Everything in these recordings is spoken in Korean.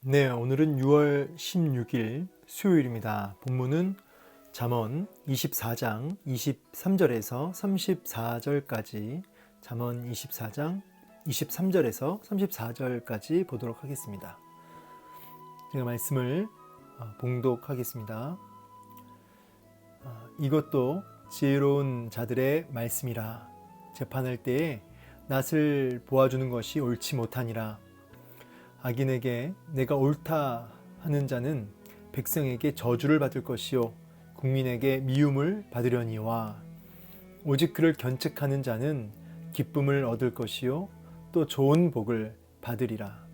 네, 오늘은 6월 16일 수요일입니다. 본문은 잠언 24장 23절에서 34절까지, 잠언 24장 23절에서 34절까지 보도록 하겠습니다. 제가 말씀을 봉독하겠습니다. 이것도 지혜로운 자들의 말씀이라. 재판할 때에 낯을 보아주는 것이 옳지 못하니라. 악인에게 내가 옳다 하는 자는 백성에게 저주를 받을 것이요 국민에게 미움을 받으려니와, 오직 그를 견책하는 자는 기쁨을 얻을 것이요 또 좋은 복을 받으리라.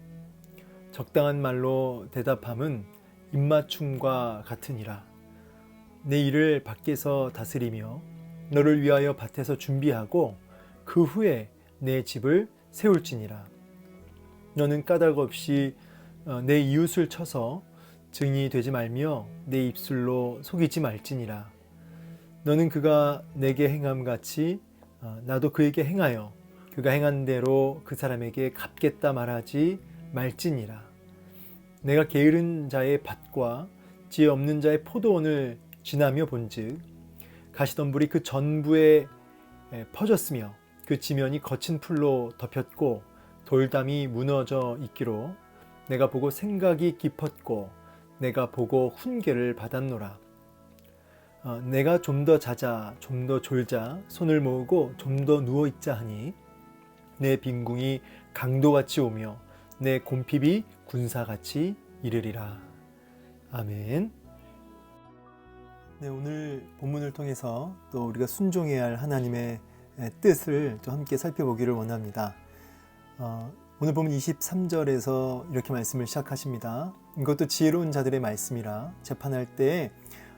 적당한 말로 대답함은 입맞춤과 같으니라. 내 일을 밖에서 다스리며 너를 위하여 밭에서 준비하고 그 후에 내 집을 세울지니라. 너는 까닭 없이 내 이웃을 쳐서 증이 되지 말며 내 입술로 속이지 말지니라. 너는 그가 내게 행함같이 나도 그에게 행하여 그가 행한 대로 그 사람에게 갚겠다 말하지 말지니라. 내가 게으른 자의 밭과 지혜 없는 자의 포도원을 지나며 본즉 가시덤불이 그 전부에 퍼졌으며 그 지면이 거친 풀로 덮였고 돌담이 무너져 있기로 내가 보고 생각이 깊었고 내가 보고 훈계를 받았노라. 내가 좀 더 자자 좀 더 졸자 손을 모으고 좀 더 누워있자 하니 내 빈궁이 강도같이 오며 내 곰핍이 군사같이 이르리라. 아멘. 네, 오늘 본문을 통해서 또 우리가 순종해야 할 하나님의 뜻을 또 함께 살펴보기를 원합니다. 오늘 보면 23절에서 이렇게 말씀을 시작하십니다. 이것도 지혜로운 자들의 말씀이라. 재판할 때에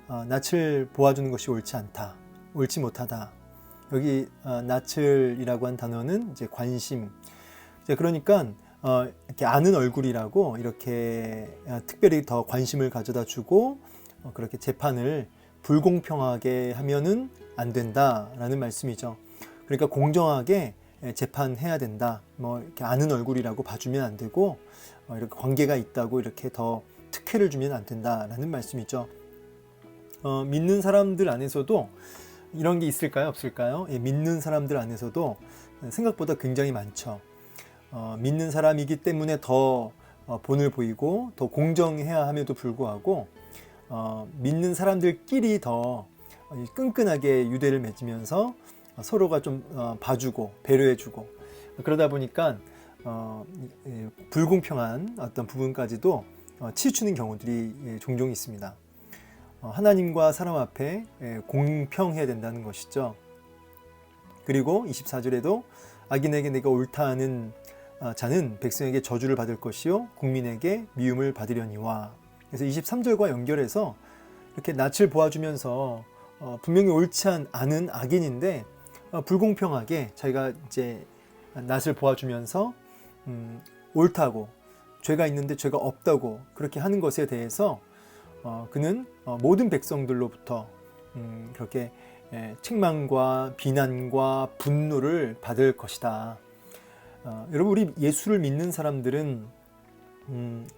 낯을 보아주는 것이 옳지 않다, 옳지 못하다. 여기 낯을이라고 한 단어는 이제 관심. 그러니까 이렇게 아는 얼굴이라고 이렇게 특별히 더 관심을 가져다 주고 그렇게 재판을 불공평하게 하면은 안 된다라는 말씀이죠. 그러니까 공정하게 재판해야 된다. 이렇게 아는 얼굴이라고 봐주면 안 되고 이렇게 관계가 있다고 이렇게 더 특혜를 주면 안 된다라는 말씀이죠. 믿는 사람들 안에서도 이런 게 있을까요? 없을까요? 믿는 사람들 안에서도 생각보다 굉장히 많죠. 믿는 사람이기 때문에 더 본을 보이고 더 공정해야 함에도 불구하고 믿는 사람들끼리 더 끈끈하게 유대를 맺으면서 서로가 좀 봐주고 배려해주고 그러다 보니까 불공평한 어떤 부분까지도 치우치는 경우들이 종종 있습니다. 하나님과 사람 앞에 공평해야 된다는 것이죠. 그리고 24절에도 악인에게 내가 옳다 하는 자는 백성에게 저주를 받을 것이요 국민에게 미움을 받으려니와. 그래서 23절과 연결해서 이렇게 낯을 보아주면서 분명히 옳지 않은 악인인데 불공평하게 자기가 이제 낯을 보아주면서 옳다고, 죄가 있는데 죄가 없다고 그렇게 하는 것에 대해서 그는 모든 백성들로부터 그렇게 책망과 비난과 분노를 받을 것이다. 여러분, 우리 예수를 믿는 사람들은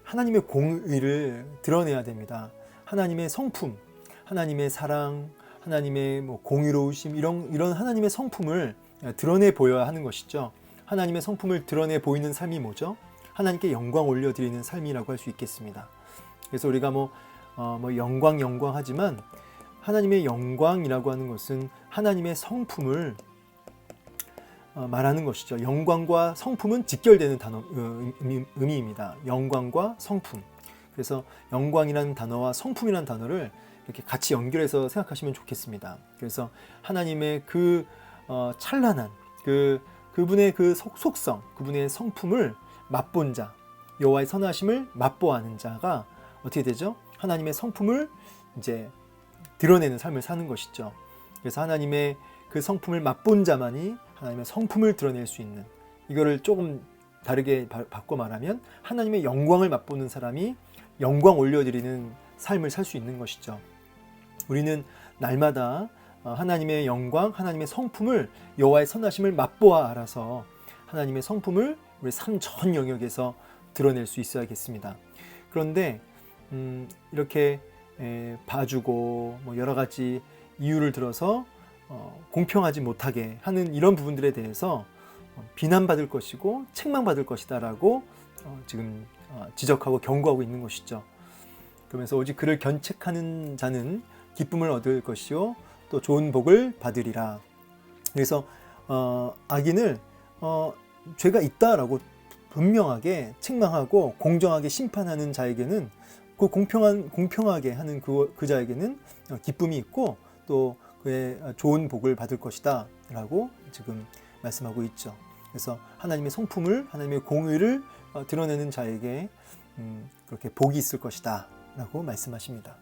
하나님의 공의를 드러내야 됩니다. 하나님의 성품, 하나님의 사랑, 하나님의 공의로우심, 이런 하나님의 성품을 드러내 보여야 하는 것이죠. 하나님의 성품을 드러내 보이는 삶이 뭐죠? 하나님께 영광 올려드리는 삶이라고 할 수 있겠습니다. 그래서 우리가 영광 하지만 하나님의 영광이라고 하는 것은 하나님의 성품을 말하는 것이죠. 영광과 성품은 직결되는 단어, 의미입니다. 영광과 성품. 그래서 영광이라는 단어와 성품이라는 단어를 이렇게 같이 연결해서 생각하시면 좋겠습니다. 그래서 하나님의 그 찬란한 그분의 그 속성, 그분의 성품을 맛본 자, 여호와의 선하심을 맛보아하는 자가 어떻게 되죠? 하나님의 성품을 이제 드러내는 삶을 사는 것이죠. 그래서 하나님의 그 성품을 맛본 자만이 하나님의 성품을 드러낼 수 있는, 이거를 조금 다르게 바꿔 말하면 하나님의 영광을 맛보는 사람이 영광 올려드리는 삶을 살 수 있는 것이죠. 우리는 날마다 하나님의 영광, 하나님의 성품을, 여호와의 선하심을 맛보아 알아서 하나님의 성품을 우리 삶 전 영역에서 드러낼 수 있어야겠습니다. 그런데 이렇게 봐주고 뭐 여러 가지 이유를 들어서 공평하지 못하게 하는 이런 부분들에 대해서 비난받을 것이고 책망받을 것이다 라고 지금 지적하고 경고하고 있는 것이죠. 그러면서 오직 그를 견책하는 자는 기쁨을 얻을 것이요 또 좋은 복을 받으리라. 그래서 악인을 죄가 있다라고 분명하게 책망하고 공정하게 심판하는 자에게는 그 공평하게 하는 그 자에게는 기쁨이 있고 또 그의 좋은 복을 받을 것이다 라고 지금 말씀하고 있죠. 그래서 하나님의 성품을, 하나님의 공의를 드러내는 자에게 그렇게 복이 있을 것이다 라고 말씀하십니다.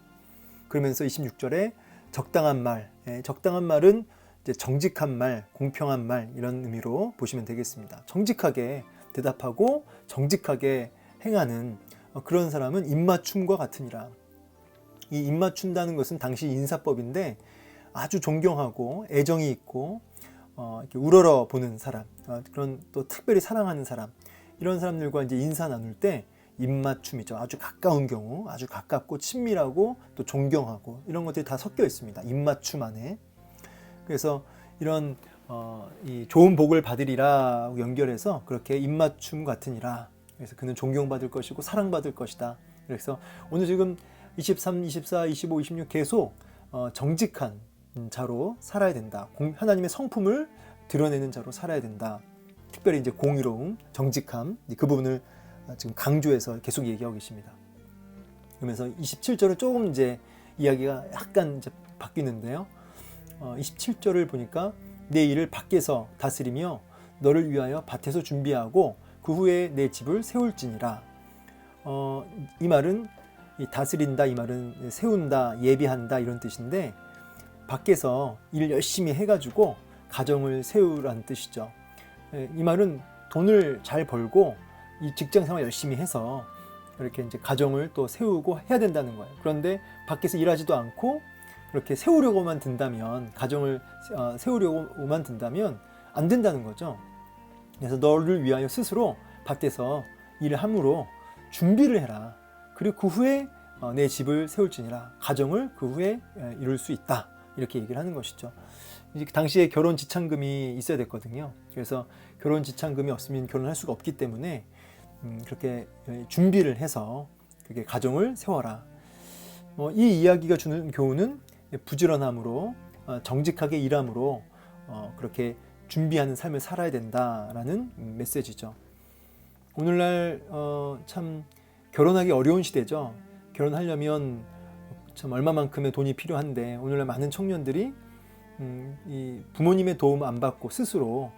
그러면서 26절에 적당한 말, 적당한 말은 이제 정직한 말, 공평한 말 이런 의미로 보시면 되겠습니다. 정직하게 대답하고 정직하게 행하는 그런 사람은 입맞춤과 같으니라. 이 입맞춘다는 것은 당시 인사법인데 아주 존경하고 애정이 있고 이렇게 우러러 보는 사람, 그런 또 특별히 사랑하는 사람, 이런 사람들과 이제 인사 나눌 때 입맞춤이죠. 아주 가까운 경우, 아주 가깝고 친밀하고 또 존경하고 이런 것들이 다 섞여 있습니다. 입맞춤 안에. 그래서 이런 이 좋은 복을 받으리라 연결해서 그렇게 입맞춤 같으니라. 그래서 그는 존경받을 것이고 사랑받을 것이다. 그래서 오늘 지금 23, 24, 25, 26 계속 정직한 자로 살아야 된다. 하나님의 성품을 드러내는 자로 살아야 된다. 특별히 이제 공의로움, 정직함 그 부분을 지금 강조해서 계속 얘기하고 계십니다. 그러면서 27절은 조금 이제 이야기가 약간 이제 바뀌는데요. 27절을 보니까 내 일을 밖에서 다스리며 너를 위하여 밭에서 준비하고 그 후에 내 집을 세울지니라. 이 말은 이 다스린다, 이 말은 세운다, 예비한다 이런 뜻인데 밖에서 일 열심히 해가지고 가정을 세우라는 뜻이죠. 이 말은 돈을 잘 벌고 이 직장 생활 열심히 해서 이렇게 이제 가정을 또 세우고 해야 된다는 거예요. 그런데 밖에서 일하지도 않고 그렇게 세우려고만 든다면, 가정을 세우려고만 든다면 안 된다는 거죠. 그래서 너를 위하여 스스로 밖에서 일을 함으로 준비를 해라. 그리고 그 후에 내 집을 세울지니라. 가정을 그 후에 이룰 수 있다. 이렇게 얘기를 하는 것이죠. 이제 당시에 결혼 지참금이 있어야 됐거든요. 그래서 결혼 지참금이 없으면 결혼할 수가 없기 때문에 그렇게 준비를 해서 그게 가정을 세워라. 이 이야기가 주는 교훈은 부지런함으로 정직하게 일함으로 그렇게 준비하는 삶을 살아야 된다라는 메시지죠. 오늘날 참 결혼하기 어려운 시대죠. 결혼하려면 참 얼마만큼의 돈이 필요한데 오늘날 많은 청년들이 이 부모님의 도움 안 받고 스스로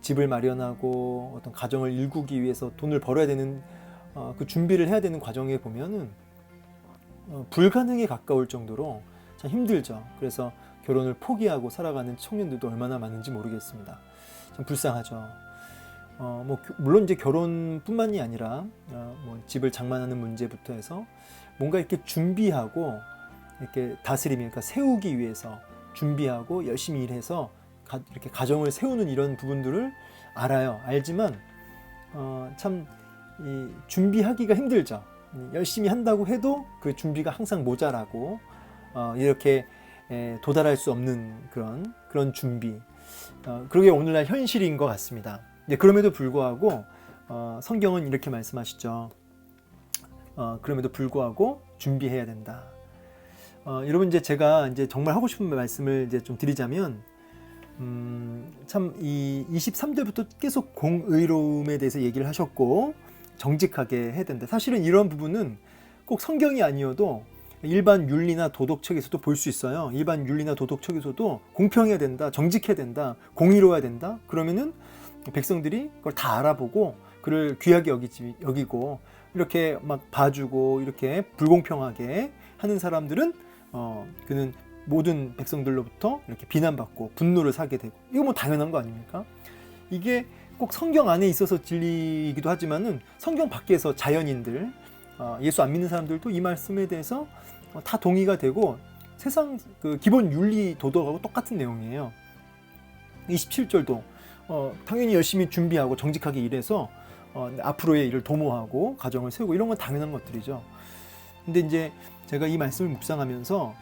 집을 마련하고 어떤 가정을 일구기 위해서 돈을 벌어야 되는 그 준비를 해야 되는 과정에 보면은 불가능에 가까울 정도로 참 힘들죠. 그래서 결혼을 포기하고 살아가는 청년들도 얼마나 많은지 모르겠습니다. 참 불쌍하죠. 물론 이제 결혼뿐만이 아니라 뭐 집을 장만하는 문제부터 해서 뭔가 이렇게 준비하고 이렇게 다스리며 그러니까 세우기 위해서 준비하고 열심히 일해서 이렇게 가정을 세우는 이런 부분들을 알지만 참 이 준비하기가 힘들죠. 열심히 한다고 해도 그 준비가 항상 모자라고 이렇게 도달할 수 없는 그런 준비. 그게 오늘날 현실인 것 같습니다. 그럼에도 불구하고 성경은 이렇게 말씀하시죠. 그럼에도 불구하고 준비해야 된다. 여러분 이제 제가 이제 정말 하고 싶은 말씀을 이제 좀 드리자면 참 이 23절부터 계속 공의로움에 대해서 얘기를 하셨고 정직하게 해야 된다. 사실은 이런 부분은 꼭 성경이 아니어도 일반 윤리나 도덕책에서도 볼 수 있어요. 일반 윤리나 도덕책에서도 공평해야 된다, 정직해야 된다, 공의로워야 된다. 그러면은 백성들이 그걸 다 알아보고 그를 귀하게 여기고 이렇게 막 봐주고 이렇게 불공평하게 하는 사람들은 그는 모든 백성들로부터 이렇게 비난받고 분노를 사게 되고 이거 뭐 당연한 거 아닙니까? 이게 꼭 성경 안에 있어서 진리이기도 하지만은 성경 밖에서 자연인들 예수 안 믿는 사람들도 이 말씀에 대해서 다 동의가 되고 세상 그 기본 윤리 도덕하고 똑같은 내용이에요. 27절도 당연히 열심히 준비하고 정직하게 일해서 앞으로의 일을 도모하고 가정을 세우고 이런 건 당연한 것들이죠. 근데 이제 제가 이 말씀을 묵상하면서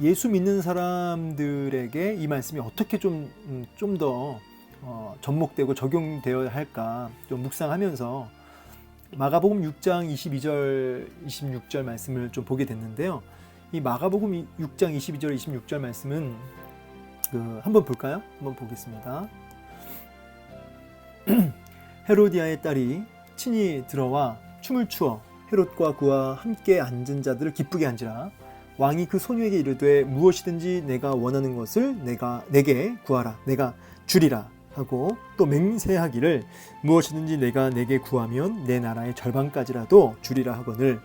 예수 믿는 사람들에게 이 말씀이 어떻게 좀 더 접목되고 적용되어야 할까 좀 묵상하면서 마가복음 6장 22절 26절 말씀을 좀 보게 됐는데요. 이 마가복음 6장 22절 26절 말씀은 한번 볼까요? 한번 보겠습니다. 헤로디아의 딸이 친히 들어와 춤을 추어 헤롯과 그와 함께 앉은 자들을 기쁘게 한지라. 왕이 그 소녀에게 이르되 무엇이든지 내가 원하는 것을 내게 구하라, 내가 주리라 하고, 또 맹세하기를 무엇이든지 내가 내게 구하면 내 나라의 절반까지라도 주리라 하거늘,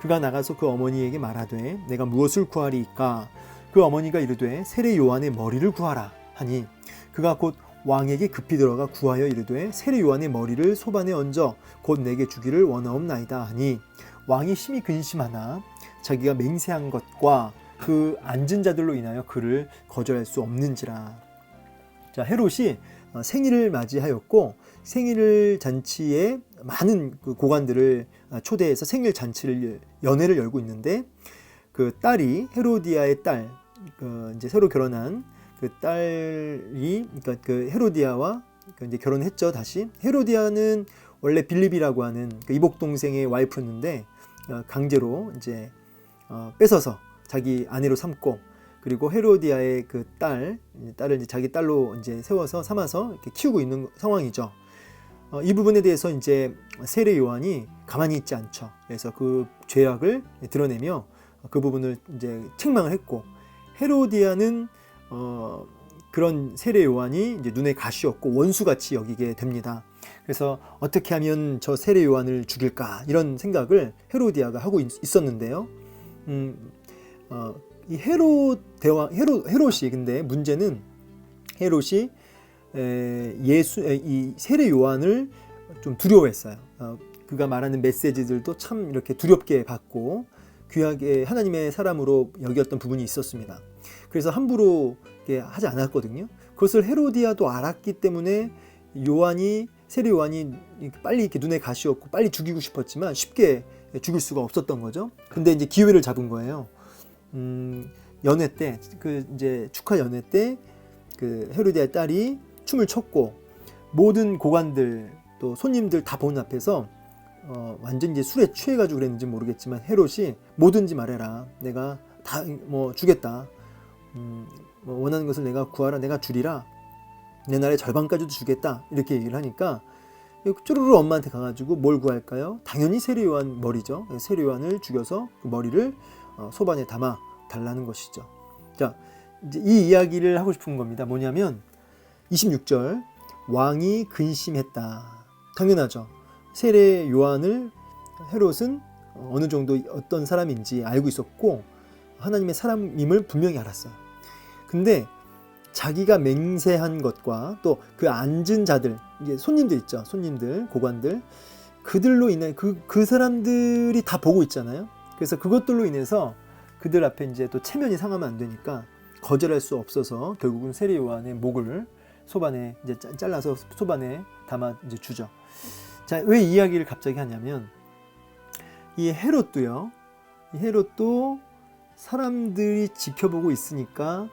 그가 나가서 그 어머니에게 말하되 내가 무엇을 구하리이까? 그 어머니가 이르되 세례 요한의 머리를 구하라 하니, 그가 곧 왕에게 급히 들어가 구하여 이르되 세례 요한의 머리를 소반에 얹어 곧 내게 주기를 원하옵나이다 하니, 왕이 심히 근심하나 자기가 맹세한 것과 그 앉은 자들로 인하여 그를 거절할 수 없는지라. 자, 헤롯이 생일을 맞이하였고 생일 잔치에 많은 그 고관들을 초대해서 생일 잔치를 연회를 열고 있는데, 그 딸이 헤로디아의 딸, 이제 새로 결혼한 그 딸이, 그러니까 그 헤로디아와 이제 결혼했죠. 다시 헤로디아는 원래 빌립이라고 하는 그 이복 동생의 와이프였는데 강제로 이제 뺏어서 자기 아내로 삼고, 그리고 헤로디아의 그 딸을 이제 자기 딸로 이제 삼아서 이렇게 키우고 있는 상황이죠. 이 부분에 대해서 이제 세례 요한이 가만히 있지 않죠. 그래서 그 죄악을 드러내며 그 부분을 이제 책망을 했고, 헤로디아는 그런 세례 요한이 이제 눈에 가시였고 원수같이 여기게 됩니다. 그래서 어떻게 하면 저 세례 요한을 죽일까, 이런 생각을 헤로디아가 하고 있었는데요. 이 헤롯이, 근데 문제는 헤롯이 이 세례 요한을 좀 두려워했어요. 그가 말하는 메시지들도 참 이렇게 두렵게 받고 귀하게 하나님의 사람으로 여겼던 부분이 있었습니다. 그래서 함부로 하지 않았거든요. 그것을 헤로디아도 알았기 때문에 세례 요한이 빨리 이렇게 눈에 가시었고 빨리 죽이고 싶었지만 쉽게 죽일 수가 없었던 거죠. 근데 이제 기회를 잡은 거예요. 연회 때, 이제 축하 연회 때 그 헤로디아의 딸이 춤을 췄고, 모든 고관들 또 손님들 다 보는 앞에서 완전 이제 술에 취해가지고 그랬는지 모르겠지만 헤롯이 뭐든지 말해라, 내가 다 주겠다, 원하는 것을 내가 구하라, 내가 주리라, 내 나라의 절반까지도 주겠다, 이렇게 얘기를 하니까 쪼르르 엄마한테 가가지고 뭘 구할까요? 당연히 세례 요한 머리죠. 세례 요한을 죽여서 그 머리를 소반에 담아 달라는 것이죠. 자, 이제 이 이야기를 하고 싶은 겁니다. 뭐냐면 26절, 왕이 근심했다. 당연하죠. 세례 요한을 헤롯은 어느 정도 어떤 사람인지 알고 있었고 하나님의 사람임을 분명히 알았어요. 근데 자기가 맹세한 것과 또 그 앉은 자들, 이제 손님들 있죠. 손님들, 고관들, 그들로 인해 그 사람들이 다 보고 있잖아요. 그래서 그것들로 인해서 그들 앞에 이제 또 체면이 상하면 안 되니까 거절할 수 없어서 결국은 세례 요한의 목을 소반에 이제 잘라서 소반에 담아 이제 주죠. 자, 왜 이 이야기를 갑자기 하냐면 이 헤롯도 사람들이 지켜보고 있으니까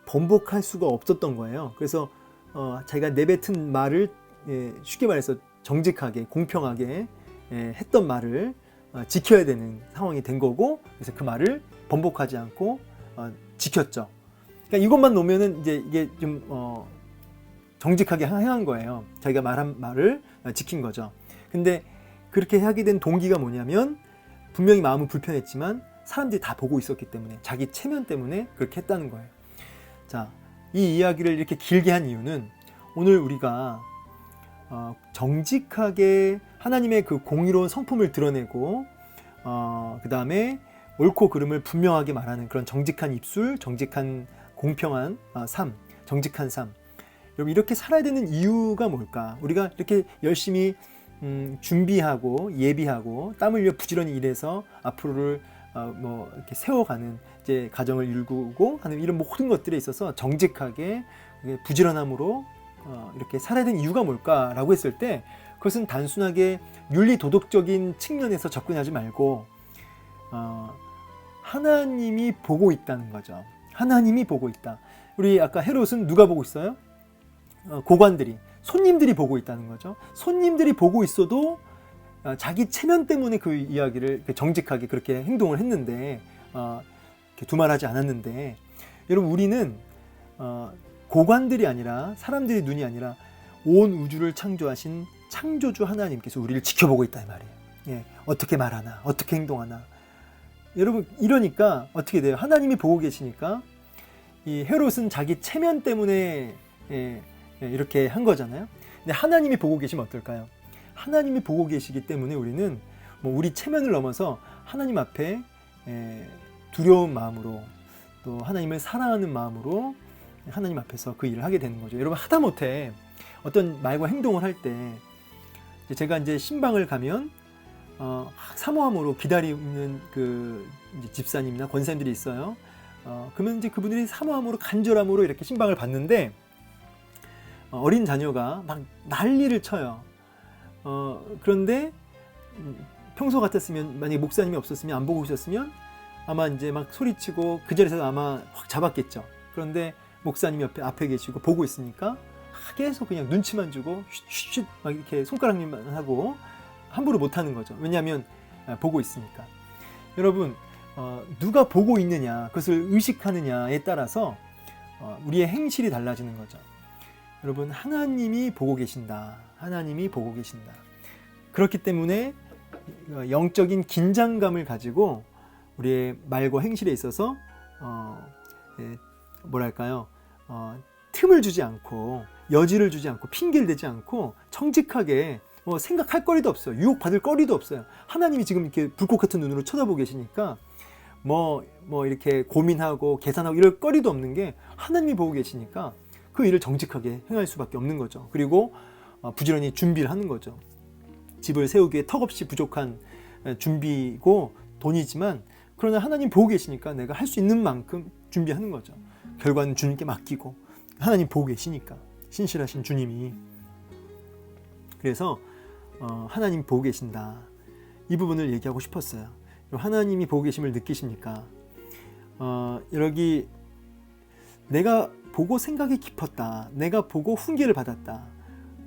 번복할 수가 없었던 거예요. 그래서 자기가 내뱉은 말을 쉽게 말해서 정직하게 공평하게 했던 말을 지켜야 되는 상황이 된 거고, 그래서 그 말을 번복하지 않고 지켰죠. 그러니까 이것만 놓으면은 이제 이게 좀 정직하게 행한 거예요. 자기가 말한 말을 지킨 거죠. 근데 그렇게 하게 된 동기가 뭐냐면 분명히 마음은 불편했지만 사람들이 다 보고 있었기 때문에, 자기 체면 때문에 그렇게 했다는 거예요. 자, 이 이야기를 이렇게 길게 한 이유는 오늘 우리가 정직하게 하나님의 그 공의로운 성품을 드러내고 그 다음에 옳고 그름을 분명하게 말하는 그런 정직한 입술, 정직한 공평한 삶, 정직한 삶. 여러분, 이렇게 살아야 되는 이유가 뭘까? 우리가 이렇게 열심히 준비하고 예비하고 땀을 흘려 부지런히 일해서 앞으로를 이렇게 세워가는 이제 가정을 일구고 하는 이런 모든 것들에 있어서 정직하게 부지런함으로 이렇게 살아야 되는 이유가 뭘까라고 했을 때 그것은 단순하게 윤리 도덕적인 측면에서 접근하지 말고 하나님이 보고 있다는 거죠. 하나님이 보고 있다. 우리 아까 헤롯은 누가 보고 있어요? 고관들이, 손님들이 보고 있다는 거죠. 손님들이 보고 있어도 자기 체면 때문에 그 이야기를 정직하게 그렇게 행동을 했는데 두말하지 않았는데, 여러분 우리는 고관들이 아니라, 사람들의 눈이 아니라 온 우주를 창조하신 창조주 하나님께서 우리를 지켜보고 있다 이 말이에요. 예, 어떻게 말하나, 어떻게 행동하나. 여러분 이러니까 어떻게 돼요? 하나님이 보고 계시니까 이 헤롯은 자기 체면 때문에 이렇게 한 거잖아요. 근데 하나님이 보고 계시면 어떨까요? 하나님이 보고 계시기 때문에 우리는 우리 체면을 넘어서 하나님 앞에 두려운 마음으로, 또 하나님을 사랑하는 마음으로 하나님 앞에서 그 일을 하게 되는 거죠. 여러분 하다못해 어떤 말과 행동을 할 때, 제가 이제 신방을 가면 사모함으로 기다리는 그 이제 집사님이나 권사님들이 있어요. 그러면 이제 그분들이 사모함으로 간절함으로 이렇게 신방을 받는데 어린 자녀가 막 난리를 쳐요. 그런데 평소 같았으면, 만약에 목사님이 없었으면, 안 보고 오셨으면 아마 이제 막 소리치고 그 자리에서 아마 확 잡았겠죠. 그런데 목사님이 앞에 계시고 보고 있으니까 계속 그냥 눈치만 주고 쉿쉿 막 이렇게 손가락질만 하고 함부로 못 하는 거죠. 왜냐하면 보고 있으니까. 여러분 누가 보고 있느냐, 그것을 의식하느냐에 따라서 우리의 행실이 달라지는 거죠. 여러분 하나님이 보고 계신다. 하나님이 보고 계신다. 그렇기 때문에 영적인 긴장감을 가지고 우리의 말과 행실에 있어서 뭐랄까요, 틈을 주지 않고, 여지를 주지 않고, 핑계를 대지 않고 정직하게 생각할 거리도 없어요. 유혹받을 거리도 없어요. 하나님이 지금 이렇게 불꽃 같은 눈으로 쳐다보고 계시니까 이렇게 고민하고 계산하고 이럴 거리도 없는 게, 하나님이 보고 계시니까 그 일을 정직하게 행할 수밖에 없는 거죠. 그리고 부지런히 준비를 하는 거죠. 집을 세우기에 턱없이 부족한 준비고 돈이지만, 그러나 하나님 보고 계시니까 내가 할 수 있는 만큼 준비하는 거죠. 결과는 주님께 맡기고, 하나님 보고 계시니까, 신실하신 주님이. 그래서 하나님 보고 계신다, 이 부분을 얘기하고 싶었어요. 하나님이 보고 계심을 느끼십니까? 여기 내가 보고 생각이 깊었다, 내가 보고 훈계를 받았다,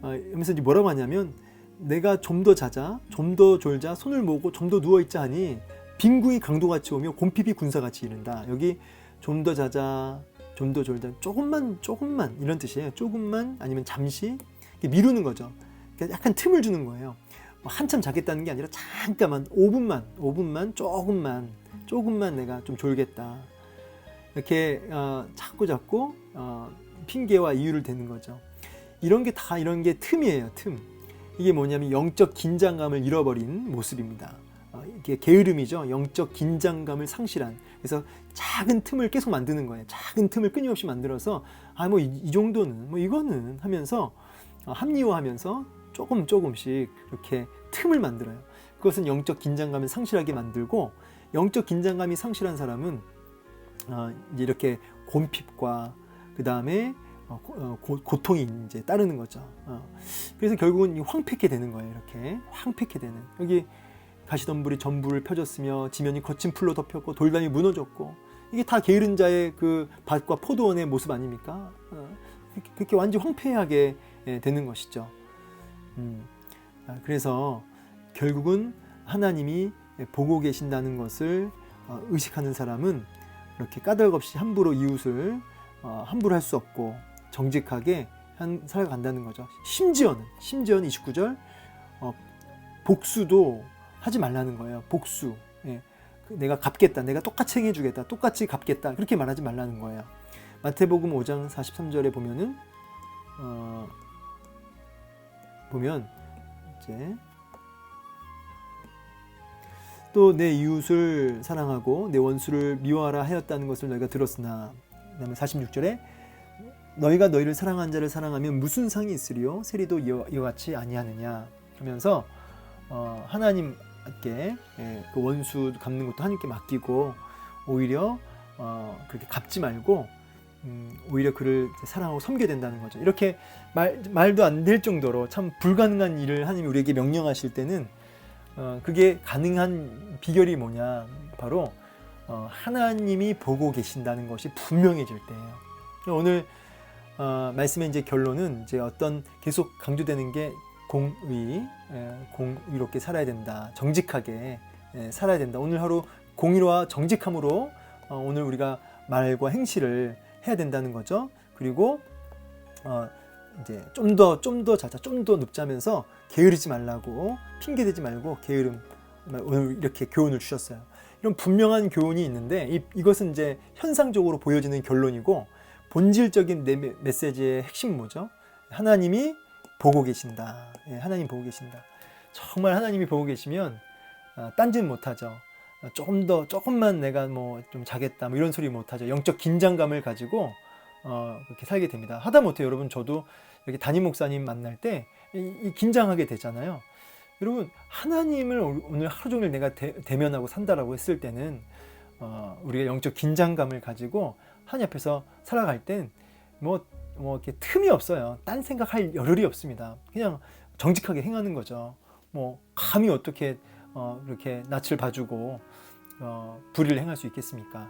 이러면서 이제 뭐라고 하냐면, 내가 좀 더 자자, 좀 더 졸자, 손을 모으고 좀 더 누워있자 하니 빈궁이 강도같이 오며 곰핍이 군사같이 이른다. 여기 좀 더 자자, 좀 더 졸자, 조금만 이런 뜻이에요. 조금만, 아니면 잠시 미루는 거죠. 약간 틈을 주는 거예요. 한참 자겠다는 게 아니라 잠깐만, 5분만 조금만 내가 좀 졸겠다, 이렇게 자꾸 핑계와 이유를 대는 거죠. 이런 게 틈이에요. 틈. 이게 뭐냐면 영적 긴장감을 잃어버린 모습입니다. 이게 게으름이죠. 영적 긴장감을 상실한. 그래서 작은 틈을 계속 만드는 거예요. 작은 틈을 끊임없이 만들어서 이 정도는, 이거는 하면서 합리화하면서 조금씩 이렇게 틈을 만들어요. 그것은 영적 긴장감을 상실하게 만들고, 영적 긴장감이 상실한 사람은 이제 이렇게 곰핍과 그 다음에 고통이 이제 따르는 거죠. 그래서 결국은 황폐케 되는 거예요. 이렇게 황폐케 되는. 여기 가시덤불이 전부를 펴졌으며 지면이 거친 풀로 덮였고 돌담이 무너졌고, 이게 다 게으른 자의 그 밭과 포도원의 모습 아닙니까? 그렇게 완전 황폐하게 되는 것이죠. 그래서 결국은 하나님이 보고 계신다는 것을 의식하는 사람은 이렇게 까닭없이 함부로 이웃을 함부로 할 수 없고 정직하게 살아간다는 거죠. 심지어는 29절 복수도 하지 말라는 거예요. 복수. 내가 갚겠다, 내가 똑같이 행해주겠다, 똑같이 갚겠다, 그렇게 말하지 말라는 거예요. 마태복음 5장 43절에 보면 이제 또 내 이웃을 사랑하고 내 원수를 미워하라 하였다는 것을 너희가 들었으나, 그 다음에 46절에 너희가 너희를 사랑한 자를 사랑하면 무슨 상이 있으리요? 세리도 이와 같이 아니하느냐 하면서 하나님께 그 원수 갚는 것도 하나님께 맡기고, 오히려 그렇게 갚지 말고 오히려 그를 사랑하고 섬겨야 된다는 거죠. 이렇게 말도 안 될 정도로 참 불가능한 일을 하나님이 우리에게 명령하실 때는 그게 가능한 비결이 뭐냐, 바로 하나님이 보고 계신다는 것이 분명해질 때예요. 오늘 말씀의 이제 결론은 이제 어떤 계속 강조되는 게 공의롭게 살아야 된다, 정직하게 살아야 된다. 오늘 하루 공의와 정직함으로 오늘 우리가 말과 행실을 해야 된다는 거죠. 그리고 이제 좀 더 자자, 좀 더 눕자면서 게으르지 말라고, 핑계 대지 말고 게으름, 오늘 이렇게 교훈을 주셨어요. 이런 분명한 교훈이 있는데 이것은 이제 현상적으로 보여지는 결론이고, 본질적인 내 메시지의 핵심 뭐죠? 하나님이 보고 계신다. 하나님 보고 계신다. 정말 하나님이 보고 계시면 딴짓 못하죠. 조금만 내가 뭐 좀 자겠다, 뭐 이런 소리 못하죠. 영적 긴장감을 가지고 그렇게 살게 됩니다. 하다못해 여러분, 저도 이렇게 담임 목사님 만날 때 긴장하게 되잖아요. 여러분, 하나님을 오늘 하루 종일 내가 대면하고 산다라고 했을 때는 우리가 영적 긴장감을 가지고 하나님 앞에서 살아갈 땐 뭐 이렇게 틈이 없어요. 딴 생각할 여력이 없습니다. 그냥 정직하게 행하는 거죠. 뭐 감히 어떻게 이렇게 낯을 봐주고 불의를 행할 수 있겠습니까?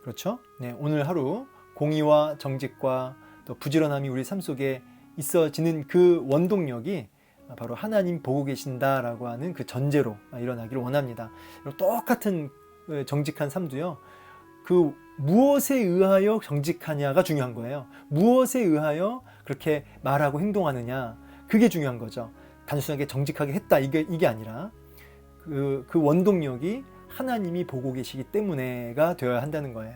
그렇죠? 네, 오늘 하루 공의와 정직과 또 부지런함이 우리 삶 속에 있어지는 그 원동력이 바로 하나님 보고 계신다라고 하는 그 전제로 일어나기를 원합니다. 똑같은 정직한 삶도요, 그 무엇에 의하여 정직하냐가 중요한 거예요. 무엇에 의하여 그렇게 말하고 행동하느냐, 그게 중요한 거죠. 단순하게 정직하게 했다, 이게 아니라 그 원동력이 하나님이 보고 계시기 때문에가 되어야 한다는 거예요.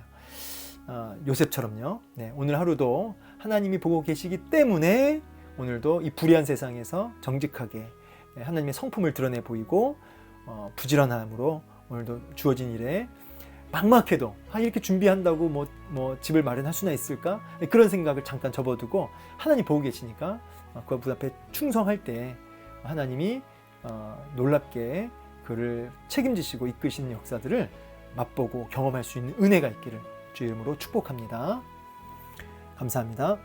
요셉처럼요. 네, 오늘 하루도 하나님이 보고 계시기 때문에 오늘도 이 불의한 세상에서 정직하게 하나님의 성품을 드러내 보이고 부지런함으로 오늘도 주어진 일에 막막해도 이렇게 준비한다고 뭐 집을 마련할 수나 있을까? 그런 생각을 잠깐 접어두고 하나님 보고 계시니까 그 앞에 충성할 때 하나님이 놀랍게 그를 책임지시고 이끄시는 역사들을 맛보고 경험할 수 있는 은혜가 있기를 주의 이름으로 축복합니다. 감사합니다.